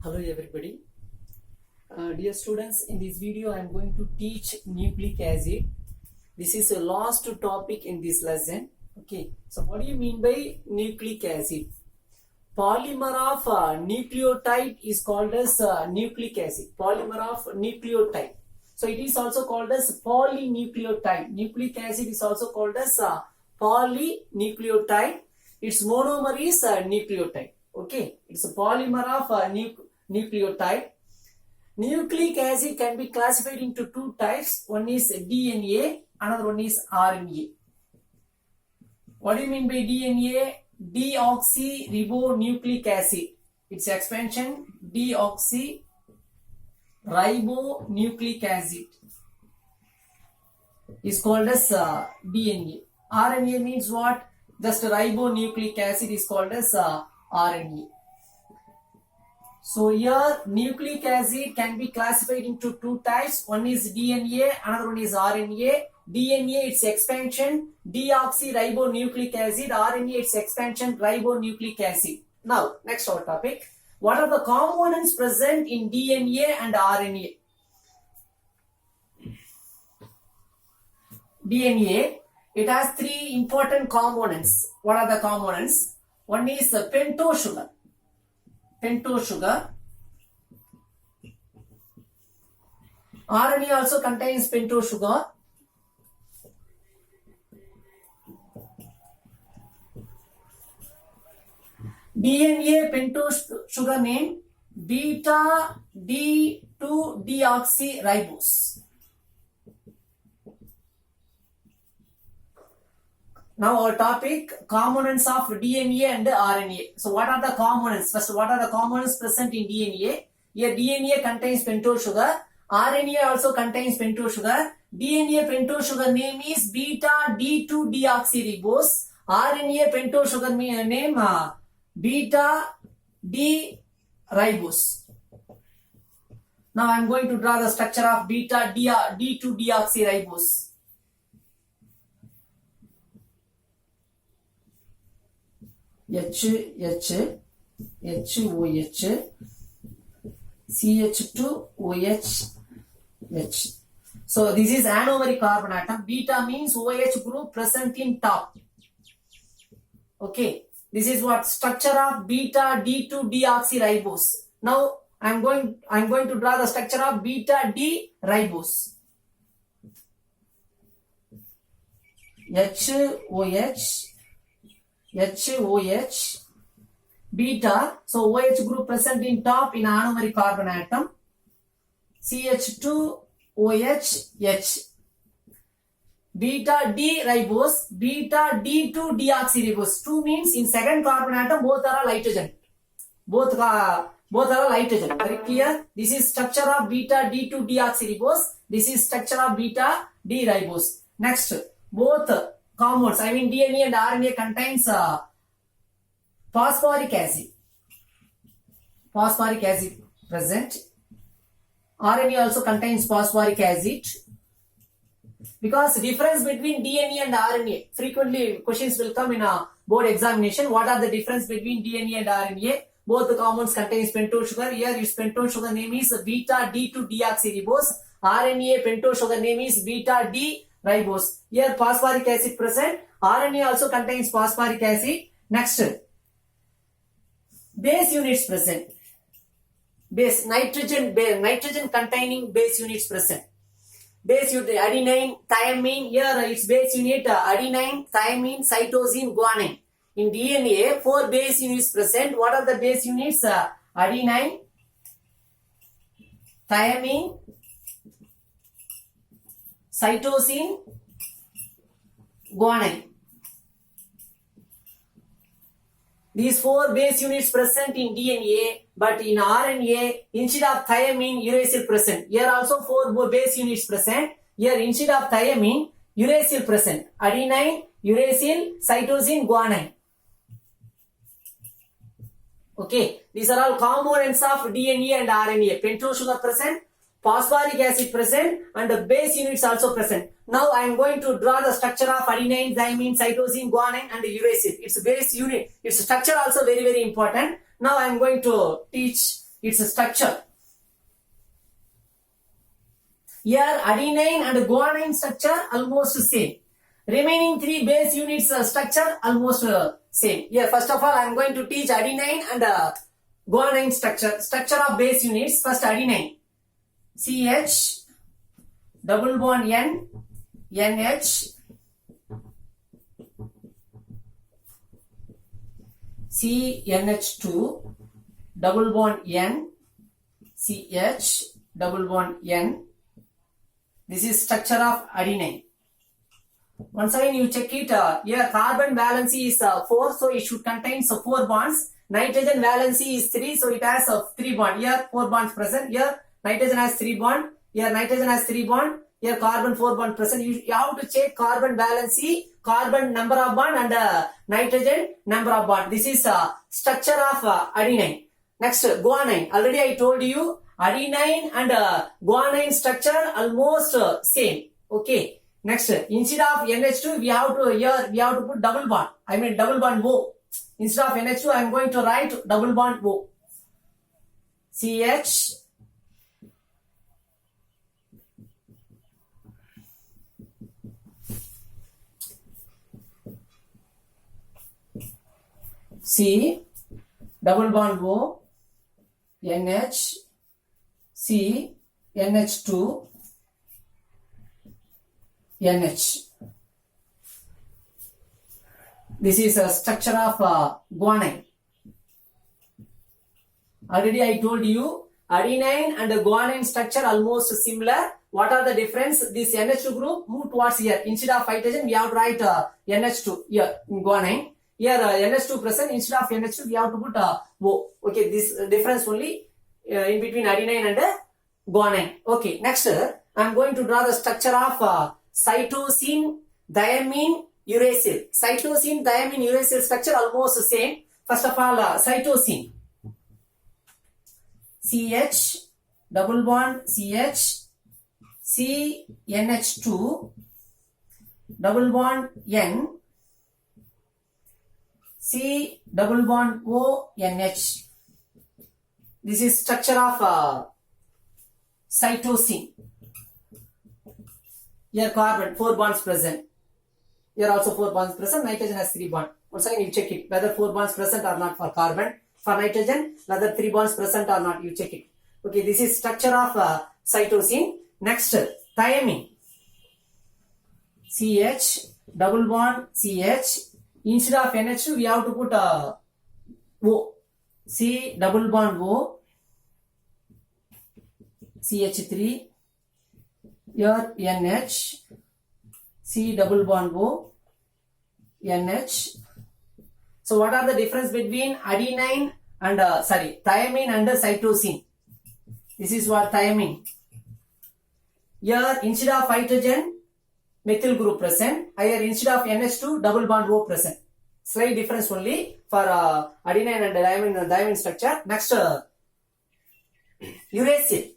Hello everybody. Dear students, in this video I am going to teach nucleic acid. This is the last topic in this lesson. Okay, so what do you mean by nucleic acid? Polymer of nucleotide is called as nucleic acid. Polymer of nucleotide. So it is also called as polynucleotide. Nucleic acid is also called as polynucleotide. Its monomer is nucleotide. Okay, it's a polymer of nucleotide. Nucleic acid can be classified into two types. One is DNA, another one is RNA. What do you mean by DNA? Deoxyribonucleic acid. Its expansion deoxyribonucleic acid is called as DNA. RNA means what? Just ribonucleic acid is called as RNA. So here nucleic acid can be classified into two types. One is DNA, another one is RNA. DNA, its expansion deoxyribonucleic acid. RNA, its expansion ribonucleic acid. Now, next our topic. What are the components present in DNA and RNA? DNA, it has three important components. What are the components? One is pentose sugar. Pentose sugar. RNA also contains pentose sugar. DNA pentose sugar name beta D2-deoxyribose. Now our topic, components of DNA and RNA. So what are the components? First, what are the components present in DNA? Here DNA contains pentose sugar. RNA also contains pentose sugar. DNA pentose sugar name is beta D2-deoxyribose. RNA pentose sugar name beta D-ribose. Now I am going to draw the structure of beta D2-deoxyribose. HOH, CH2OH, H. So this is anomeric carbon atom. Beta means OH group present in top. Okay, this is what structure of beta D2-deoxyribose. Now I am going to draw the structure of beta D-ribose. HOH, beta, so OH group present in top in anomeric carbon atom. CH2OH, H. Beta D-ribose, beta D2-deoxyribose. 2 means in second carbon atom both are lightogen. Both are lightogen. Very clear? This is structure of beta D2-deoxyribose. This is structure of beta D-ribose. Next, both compounds, I mean DNA and RNA contains phosphoric acid. Phosphoric acid present. RNA also contains phosphoric acid. Because difference between DNA and RNA, frequently questions will come in a board examination. What are the difference between DNA and RNA? Both the compounds contains pentose sugar. Here its pentose sugar name is beta D2-deoxyribose. RNA pentose sugar name is beta D-ribose. Here phosphoric acid present. RNA also contains phosphoric acid. Next, base units present. Base, nitrogen containing base units present. Base unit adenine, thymine. Here its base unit adenine, thymine, cytosine, guanine. In DNA, 4 base units present. What are the base units? Adenine, thymine, cytosine, guanine. These 4 base units present in DNA, but in RNA, instead of thymine, uracil present. Here also 4 base units present. Here instead of thymine, uracil present. Adenine, uracil, cytosine, guanine. Okay, these are all components of DNA and RNA. Pentose sugar present, phosphoric acid present, and the base units also present. Now I am going to draw the structure of adenine, thymine, cytosine, guanine, and uracil. Its base unit, its structure also very important. Now I am going to teach its structure. Here adenine and guanine structure almost same. Remaining 3 base units structure almost same. Here first of all I am going to teach adenine and guanine structure. Structure of base units. First adenine. CH double bond N NH CNH2 double bond N CH double bond N. This is structure of adenine. Once again you check it. Here carbon valency is 4, so it should contain 4 bonds. Nitrogen valency is 3, so it has 3 bond. Here 4 bonds present. Here nitrogen has 3 bond. Here nitrogen has 3 bond. Here carbon 4 bond present. You have to check carbon valency, carbon number of bond and nitrogen number of bond. This is structure of adenine. Next guanine. Already I told you adenine and guanine structure almost same. Okay. Next, instead of NH2 we have to put double bond. I mean double bond O. Instead of NH2 I am going to write double bond O. CH C double bond O NH C NH2 NH. This is a structure of guanine. Already I told you adenine and guanine structure almost similar. What are the difference? This NH2 group move towards here. Instead of hydrogen we have to write NH2 here in guanine. Here NH2 present. Instead of NH2 we have to put O. Okay, this difference only in between adenine and guanine. Okay, next I am going to draw the structure of cytosine diamine uracil. Cytosine diamine uracil structure almost the same. First of all cytosine. CH double bond CH CNH2 double bond N C double bond O NH. This is structure of cytosine. Here carbon 4 bonds present. Here also 4 bonds present. Nitrogen has 3 bonds. Once again you check it whether 4 bonds present or not for carbon. For nitrogen whether 3 bonds present or not, you check it. Okay, this is structure of cytosine. Next thiamine. CH double bond CH. Instead of NH2 we have to put O. C double bond O CH3. Here NH C double bond O NH. So what are the difference between adenine and thiamine and cytosine? This is what thiamine. Here instead of hydrogen methyl group present. Here instead of NH2 double bond O present. Slight difference only for adenine and thiamine structure. Next uracil.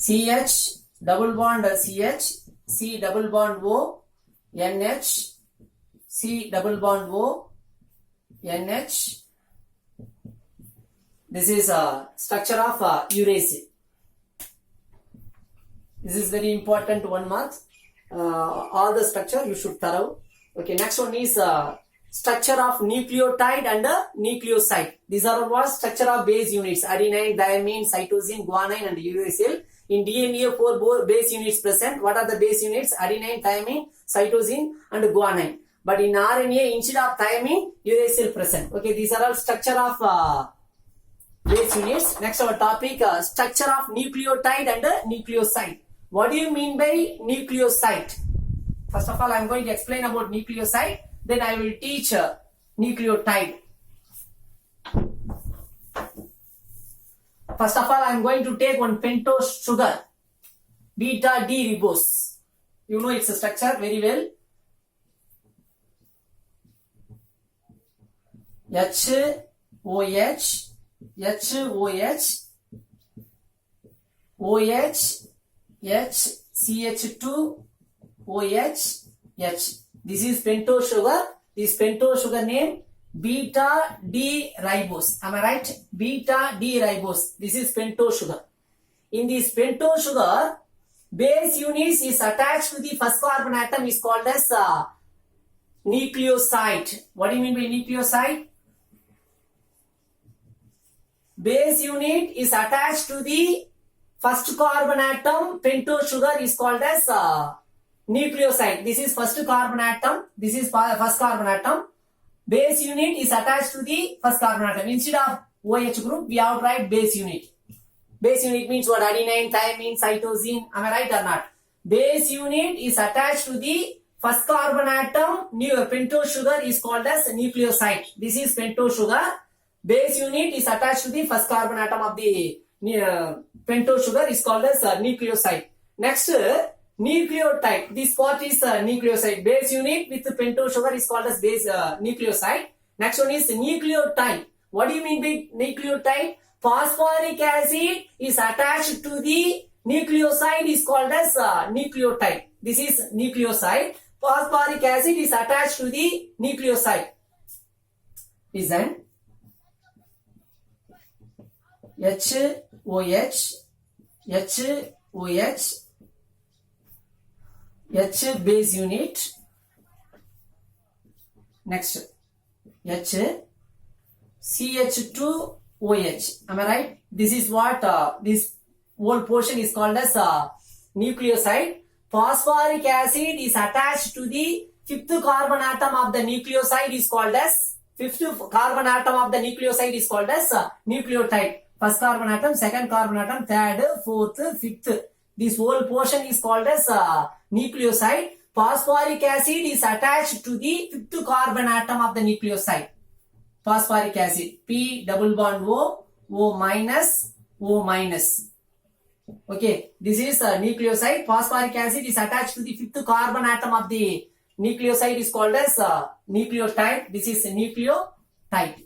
CH double bond CH C double bond O NH C double bond O NH. This is a structure of uracil. This is very important 1 mark. All the structure you should thorough. Okay, next one is structure of nucleotide and nucleoside. These are what structure of base units: adenine, diamine, cytosine, guanine, and uracil. In DNA, 4 base units present. What are the base units? Adenine, thiamine, cytosine, and guanine. But in RNA, instead of thiamine, uracil present. Okay, these are all structure of base units. Next, our topic structure of nucleotide and nucleoside. What do you mean by nucleoside? First of all, I am going to explain about nucleoside. Then I will teach nucleotide. First of all, I am going to take one pentose sugar, beta D ribose. You know its structure very well. HOH, HOH, OH, H, CH2, OH, H. This is pentose sugar. This pentose sugar name beta D ribose. Am I right? Beta D ribose. This is pentose sugar. In this pentose sugar, base unit is attached to the first carbon atom is called as nucleoside. What do you mean by nucleoside? Base unit is attached to the first carbon atom. Pentose sugar is called as nucleoside. This is first carbon atom. This is first carbon atom. Base unit is attached to the first carbon atom. Instead of OH group, we have to write base unit. Base unit means what? Adenine, thymine, cytosine. Am I right or not? Base unit is attached to the first carbon atom. Pentose sugar is called as nucleoside. This is pentose sugar. Base unit is attached to the first carbon atom of the pentose sugar is called as nucleoside. Next, nucleotide. This part is nucleoside. Base unit with pentose sugar is called as base nucleoside. Next one is nucleotide. What do you mean by nucleotide? Phosphoric acid is attached to the nucleoside is called as nucleotide. This is nucleoside. Phosphoric acid is attached to the nucleoside. Listen. HOH, HOH, H base unit. Next, H, CH2OH. Am I right? This is what this whole portion is called as nucleoside. Phosphoric acid is attached to the fifth carbon atom of the nucleoside is called as nucleotide. First carbon atom, second carbon atom, third, fourth, fifth. This whole portion is called as nucleoside. Phosphoric acid is attached to the fifth carbon atom of the nucleoside. Phosphoric acid, P double bond O, O minus, O minus. Okay, this is a nucleoside. Phosphoric acid is attached to the fifth carbon atom of the nucleoside is called as nucleotide. This is nucleotide.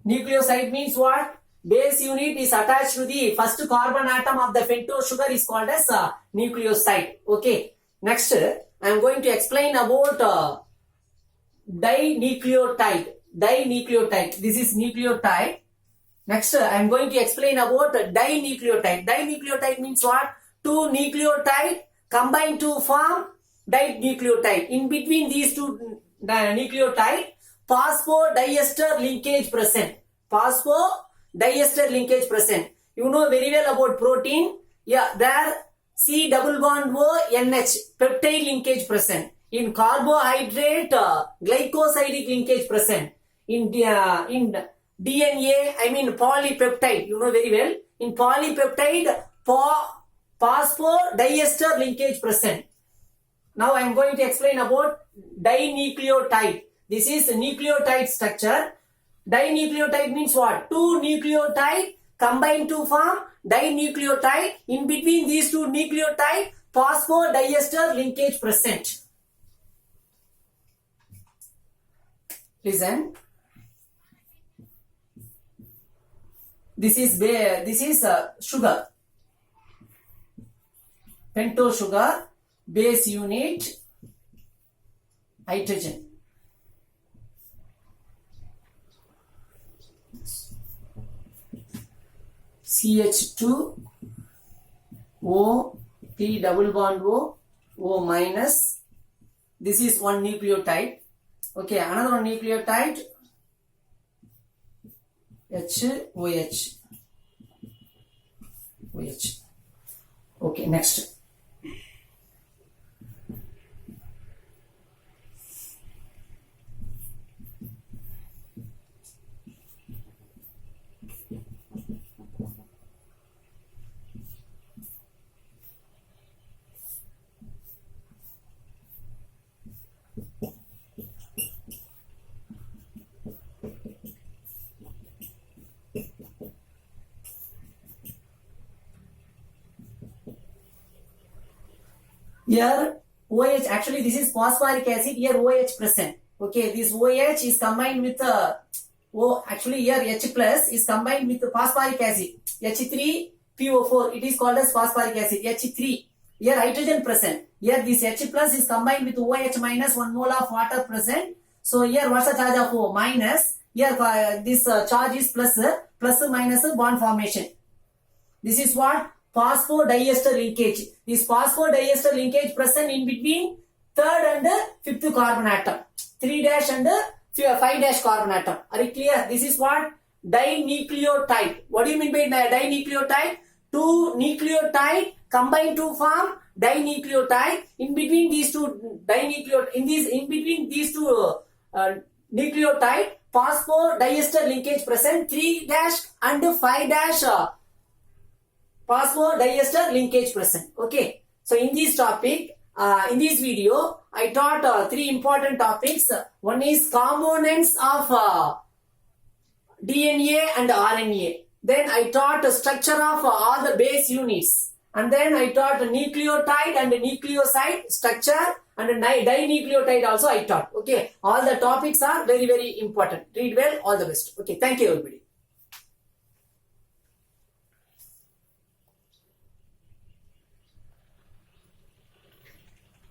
Nucleoside means what? Base unit is attached to the first carbon atom of the pentose sugar is called as nucleoside. Okay. Next, I am going to explain about dinucleotide. Dinucleotide. This is nucleotide. Next, I am going to explain about dinucleotide. Dinucleotide means what? Two nucleotide combine to form dinucleotide. In between these two nucleotide, phosphodiester linkage present. Phosphodiester linkage present. You know very well about protein. Yeah, there C double bond O NH peptide linkage present. In carbohydrate, glycosidic linkage present. In DNA, I mean polypeptide. You know very well. In polypeptide, phosphodiester linkage present. Now I am going to explain about dinucleotide. This is nucleotide structure. Dinucleotide means what? Two nucleotide combine to form dinucleotide. In between these two nucleotide, phosphodiester linkage present. Listen. This is sugar. Pentose sugar, base unit, hydrogen. CH2 O, P double bond O, O minus. This is one nucleotide. Okay, another one nucleotide, HOH. OH. Okay, next. Here OH, actually this is phosphoric acid, here OH present. Okay, this OH is combined with actually here H plus is combined with the phosphoric acid, H3PO4, it is called as phosphoric acid, H3. Here hydrogen present, Here this H plus is combined with OH minus 1 mole of water present. So here what's the charge of O? Minus. Here this charge is plus minus bond formation. This is what? Phosphodiester linkage. This phosphodiester linkage present in between third and fifth carbon atom. 3' and 5' carbon atom. Are you clear? This is what? Dinucleotide. What do you mean by dinucleotide? Two nucleotide combine to form dinucleotide. In between these two nucleotide, phosphodiester linkage present. 3' and 5' phosphodiester linkage present. Okay. So in this topic, in this video, I taught 3 important topics. One is components of DNA and RNA. Then I taught the structure of all the base units. And then I taught nucleotide and nucleoside structure and dinucleotide also I taught. Okay. All the topics are very, very important. Read well. All the best. Okay. Thank you everybody.